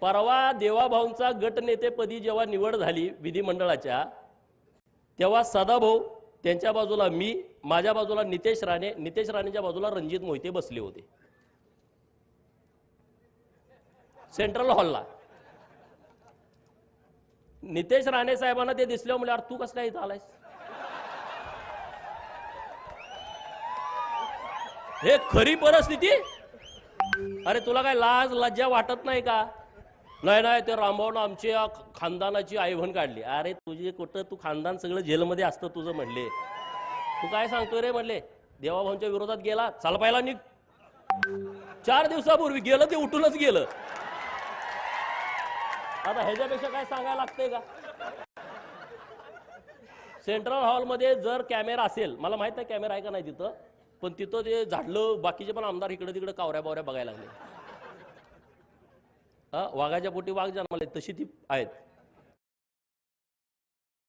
परवा देवाभाऊंचा गटनेतेपदी जेव्हा निवड झाली विधिमंडळाच्या, तेव्हा सदाभाऊ त्यांच्या बाजूला मी, माझ्या बाजूला नितेश राणे, नितेश राणेच्या बाजूला रणजित मोहिते बसले होते सेंट्रल हॉलला. नितेश राणे साहेबांना ते दिसल्यावर म्हणले, अरे तू कसं काय इथं आलायस? हे खरी परिस्थिती. अरे तुला काय लाज लज्जा वाटत नाही का? नाही नाही, ते रामभाऊनं आमच्या खानदानाची आईवण काढली. अरे तुझे कुठं, तू खानदान सगळं जेलमध्ये असतं तुझं म्हणले. तू काय सांगतोय रे म्हणले? देवाभाऊंच्या विरोधात गेला, चाल पाहिला निघ. 4 दिवसापूर्वी गेलं ते उठूनच गेलं. आता ह्याच्यापेक्षा काय सांगायला लागतंय का? सेंट्रल हॉलमध्ये जर कॅमेरा असेल, मला माहित नाही कॅमेरा आहे का नाही तिथं, पण तिथं ते झाडलं, बाकीचे पण आमदार इकडे तिकडे कावऱ्या बावऱ्या बघायला लागले. वाघाच्या पोटी वाघ जन्माले तशी ती आहेत.